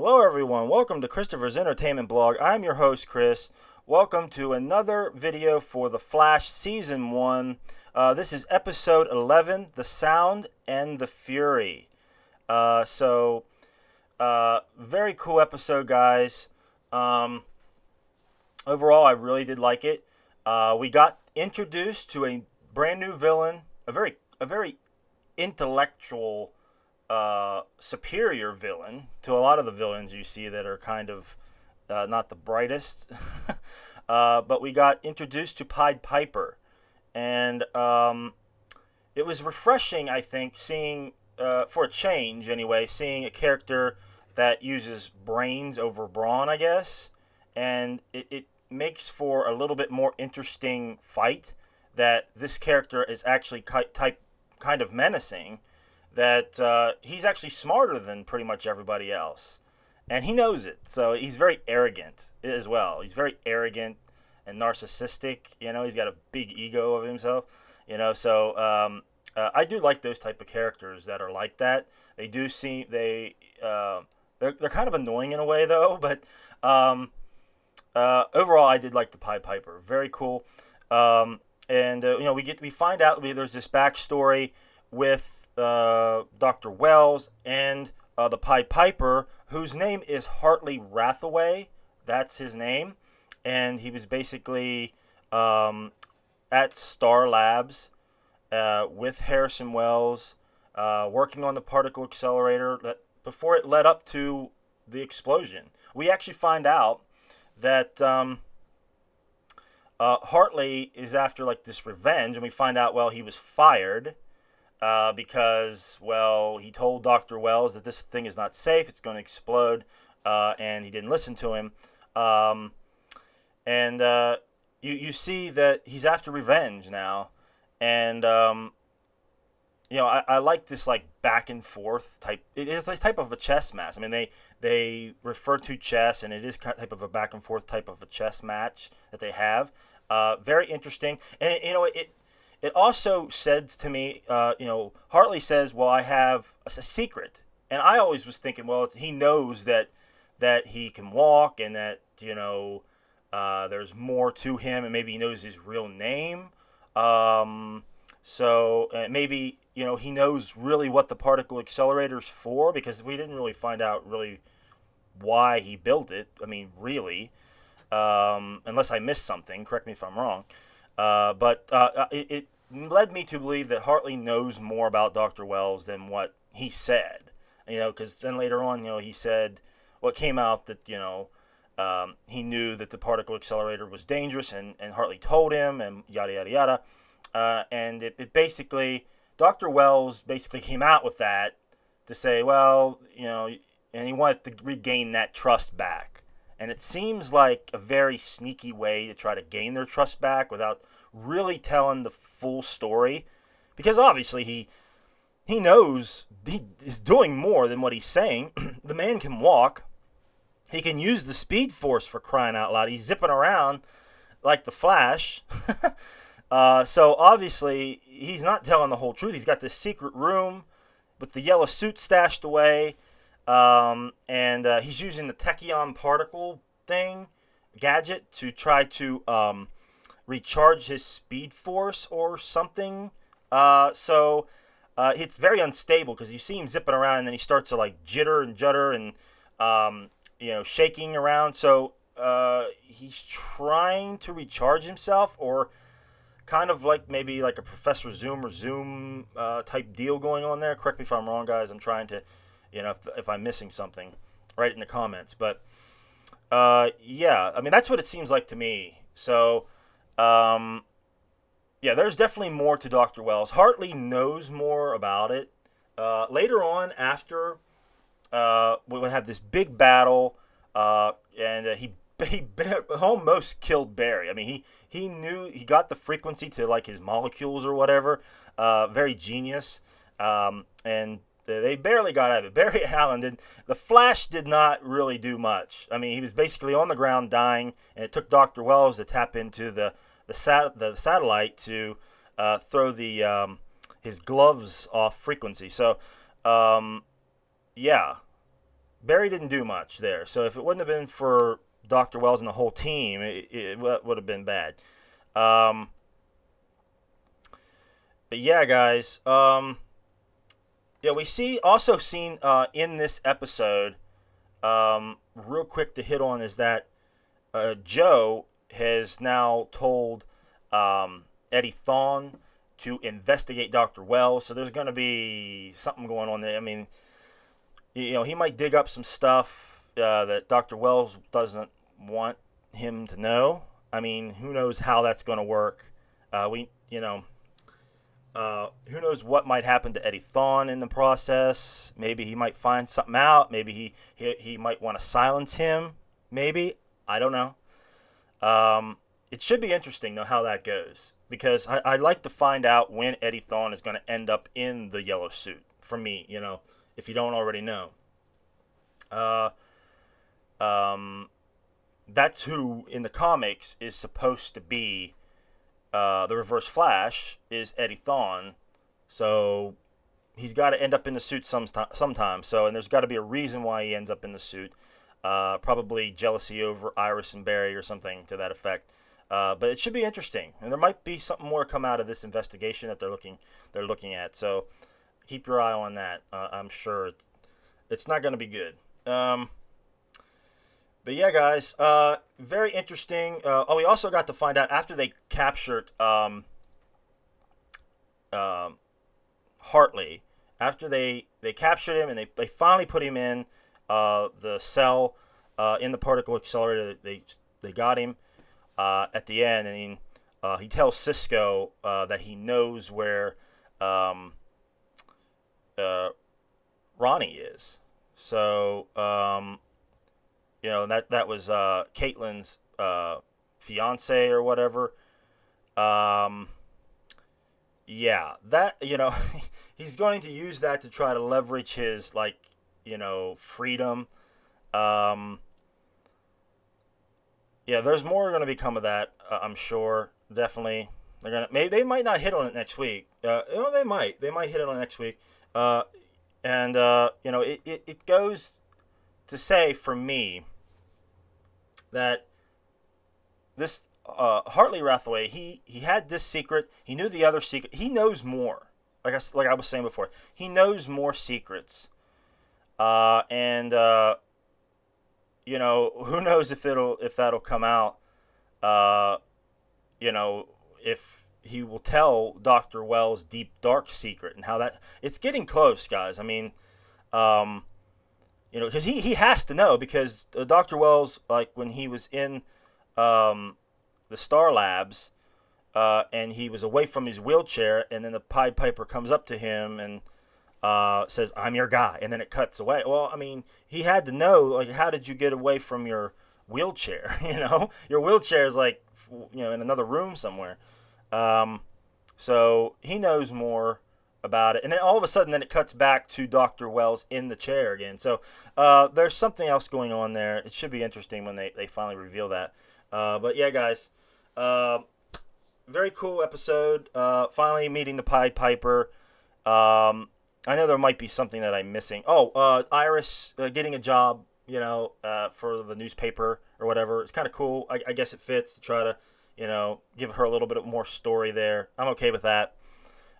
Hello, everyone. Welcome to Christopher's Entertainment Blog. I'm your host, Chris. Welcome to another video for The Flash Season 1. This is Episode 11, The Sound and the Fury. Very cool episode, guys. Overall, I really did like it. We got introduced to a brand new villain, a very intellectual, superior villain to a lot of the villains you see that are kind of not the brightest. But we got introduced to Pied Piper, and it was refreshing, I think, seeing, for a change anyway, seeing a character that uses brains over brawn, I guess, and it makes for a little bit more interesting fight. That this character is actually kind of menacing. That he's actually smarter than pretty much everybody else, and he knows it. So he's very arrogant as well. He's very arrogant and narcissistic. He's got a big ego of himself. I do like those type of characters that are like that. They do seem they're kind of annoying in a way though, but overall I did like the Pied Piper. Very cool. We find out there's this backstory with Dr. Wells and the Pied Piper, whose name is Hartley Rathaway. That's his name, and he was basically at Star Labs with Harrison Wells, working on the particle accelerator before it led up to the explosion. We actually find out that Hartley is after this revenge, and we find out, he was fired because, he told Dr. Wells that this thing is not safe, it's going to explode, and he didn't listen to him. You see that he's after revenge now, and I like this back and forth type. It is this type of a chess match. I mean, they refer to chess, and it is type of a back and forth type of a chess match that they have. Very interesting, and it also said to me, Hartley says, I have a secret, and I always was thinking, he knows that he can walk, and that there's more to him, and maybe he knows his real name. Maybe he knows really what the particle accelerator's for, because we didn't really find out really why he built it. I mean, really, unless I missed something. Correct me if I'm wrong. It led me to believe that Hartley knows more about Dr. Wells than what he said. Because then later on, he said, it came out that he knew that the particle accelerator was dangerous, and Hartley told him, and yada yada yada. And it basically, Dr. Wells basically came out with that to say, and he wanted to regain that trust back. And it seems like a very sneaky way to try to gain their trust back without really telling the full story. Because obviously he knows he is doing more than what he's saying. The man can walk. He can use the Speed Force, for crying out loud. He's zipping around like the Flash. So obviously he's not telling the whole truth. He's got this secret room with the yellow suit stashed away. And he's using the Tachyon particle gadget to try to recharge his Speed Force or something. It's very unstable, because you see him zipping around, and then he starts to jitter and judder and shaking around. So he's trying to recharge himself, or kind of maybe a Professor Zoom or Zoom type deal going on there. Correct me if I'm wrong, guys. I'm trying to, if I'm missing something, write it in the comments. But that's what it seems like to me. So there's definitely more to Dr. Wells. Hartley knows more about it. Later on, after we would have this big battle, and he almost killed Barry. I mean, he knew, he got the frequency to his molecules or whatever. Very genius. And they barely got out of it. Barry Allen did. The Flash did not really do much. I mean, he was basically on the ground dying, and it took Dr. Wells to tap into the satellite to throw his gloves off frequency. So, Barry didn't do much there. So if it wouldn't have been for Dr. Wells and the whole team, it would have been bad. Um, but yeah, guys. Yeah, we also seen in this episode. Real quick to hit on is that Joe has now told Eddie Thawne to investigate Dr. Wells. So there's going to be something going on there. I mean, he might dig up some stuff that Dr. Wells doesn't want him to know. I mean, who knows how that's going to work? Who knows what might happen to Eddie Thawne in the process? Maybe he might find something out. Maybe he might want to silence him. Maybe. I don't know. It should be interesting, though, how that goes. Because I'd like to find out when Eddie Thawne is going to end up in the yellow suit. For me, if you don't already know. That's who, in the comics, is supposed to be the Reverse Flash, is Eddie Thawne. So he's got to end up in the suit sometime. So, and there's got to be a reason why he ends up in the suit. Probably jealousy over Iris and Barry or something to that effect. But it should be interesting, and there might be something more come out of this investigation that they're looking at. So keep your eye on that. I'm sure it's not going to be good. But yeah, guys, very interesting. We also got to find out after they captured Hartley. After they captured him and they finally put him in the cell in the particle accelerator. They got him at the end, and he tells Cisco that he knows where Ronnie is. So that was Caitlin's fiance or whatever. Yeah, that he's going to use that to try to leverage his freedom. Yeah, there's more going to become of that. I'm sure, definitely. They might not hit on it next week. They might hit it on next week. It goes to say for me that this Hartley Rathaway, he had this secret. He knew the other secret. He knows more. Like I was saying before, he knows more secrets. Who knows if that'll come out. If he will tell Dr. Wells' deep dark secret and how that it's getting close, guys. I mean, because he has to know, because Dr. Wells, like when he was in the Star Labs, and he was away from his wheelchair, and then the Pied Piper comes up to him and says, "I'm your guy," and then it cuts away. Well, I mean, he had to know, like, how did you get away from your wheelchair? Your wheelchair is like, in another room somewhere. So he knows more about it, and then all of a sudden, then it cuts back to Dr. Wells in the chair again. So there's something else going on there. It should be interesting when they finally reveal that. But yeah, guys, very cool episode. Finally meeting the Pied Piper. I know there might be something that I'm missing. Iris getting a job, for the newspaper or whatever. It's kind of cool. I guess it fits to try to, give her a little bit more story there. I'm okay with that.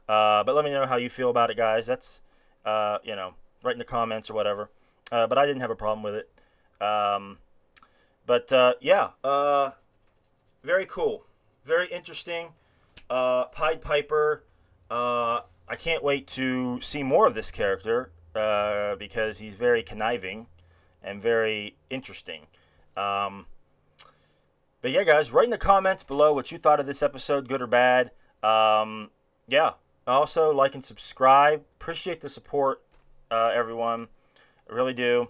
But let me know how you feel about it, guys. That's, write in the comments or whatever. But I didn't have a problem with it. Very cool. Very interesting. Pied Piper. I can't wait to see more of this character because he's very conniving and very interesting. But yeah, guys, write in the comments below what you thought of this episode, good or bad. Also, like and subscribe. Appreciate the support, everyone. I really do.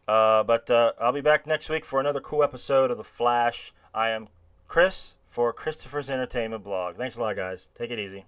But I'll be back next week for another cool episode of The Flash. I am Chris for Christopher's Entertainment Blog. Thanks a lot, guys. Take it easy.